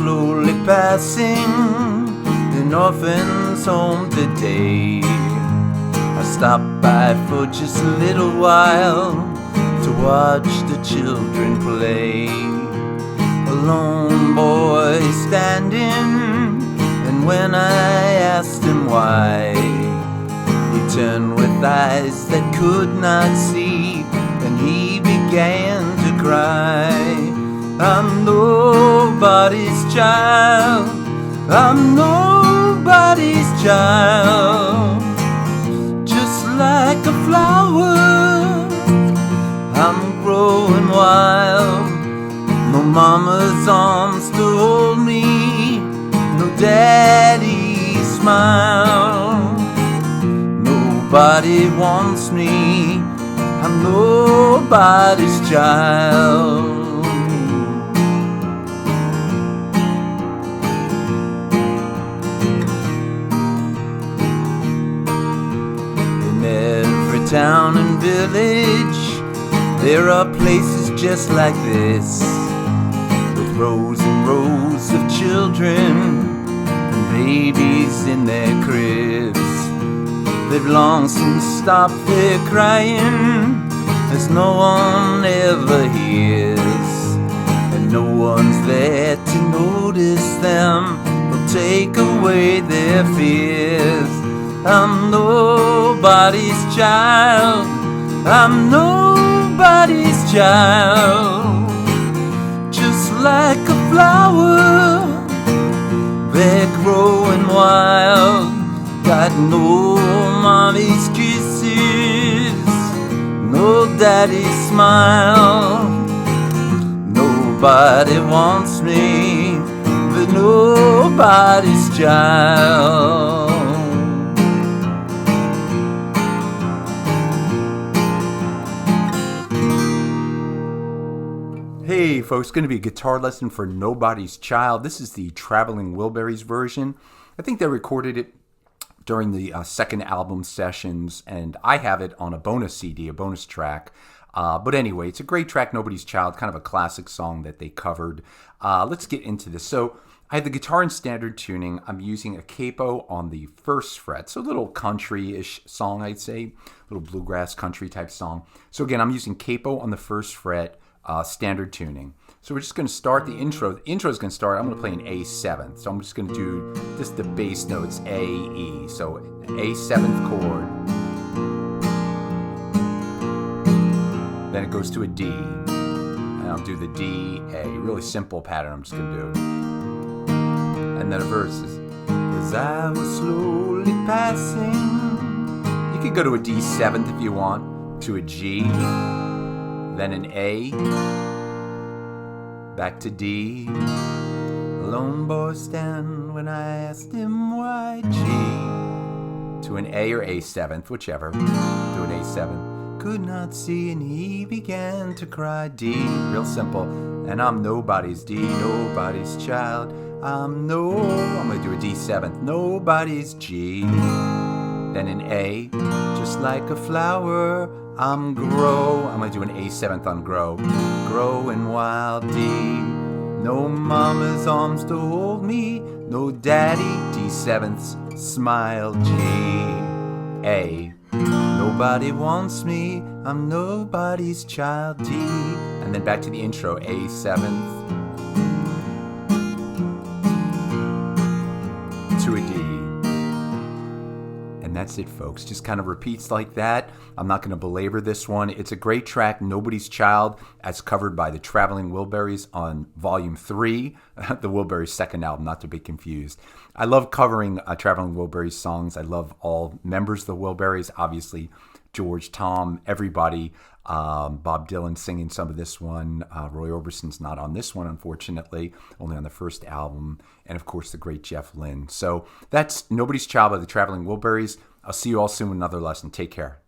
slowly passing an orphan's home today. I stopped by for just a little while to watch the children play. A lone boy standing, and when I asked him why, he turned with eyes that could not see, and he began to cry. I'm nobody's child, I'm nobody's child. Just like a flower, I'm growing wild. No mama's arms to hold me, no daddy's smile. Nobody wants me, I'm nobody's child. In every town and village, there are places just like this, with rows and rows of children and babies in their cribs. They've long since stopped their crying, as no one ever hears, and no one's there to notice them or take away their fears. I'm nobody's child, I'm nobody's child. Just like a flower, they're growing wild. Got no mommy's kisses, no daddy's smile. Nobody wants me, but nobody's child. Hey folks, going to be a guitar lesson for Nobody's Child. This is the Traveling Wilburys version. I think they recorded it during the second album sessions, and I have it on a bonus CD, a bonus track. But anyway, it's a great track, Nobody's Child, kind of a classic song that they covered. Let's get into this. So I have the guitar in standard tuning. I'm using a capo on the first fret, so a little country-ish song, I'd say, a little bluegrass country type song. So again, I'm using capo on the first fret, standard tuning. So we're just going to start the intro. The intro is going to start, I'm going to play an A7th. So I'm just going to do just the bass notes, A, E. So A7th chord. Then it goes to a D. And I'll do the D, A. Really simple pattern I'm just going to do. And then a verse is, as I was slowly passing. You could go to a D7th if you want, to a G, then an A, back to D. A lone boy stand when I asked him why, G, to an A or A7th, whichever, to an A7. Could not see and he began to cry, D, real simple. And I'm nobody's D, nobody's child. I'm going to do a D7th, nobody's G. Then an A, just like a flower, I'm going to do an A7th on grow. Growing wild, D. No mama's arms to hold me, no daddy, D7ths, smile, G. A, nobody wants me, I'm nobody's child, D. And then back to the intro, A7th, to a D. And that's it, folks. Just kind of repeats like that. I'm not going to belabor this one. It's a great track, Nobody's Child, as covered by the Traveling Wilburys on Volume 3, the Wilburys' second album, not to be confused. I love covering Traveling Wilburys songs. I love all members of the Wilburys, obviously George, Tom, everybody. Bob Dylan singing some of this one. Roy Orbison's not on this one, unfortunately, only on the first album. And, of course, the great Jeff Lynne. So that's Nobody's Child by the Traveling Wilburys. I'll see you all soon with another lesson. Take care.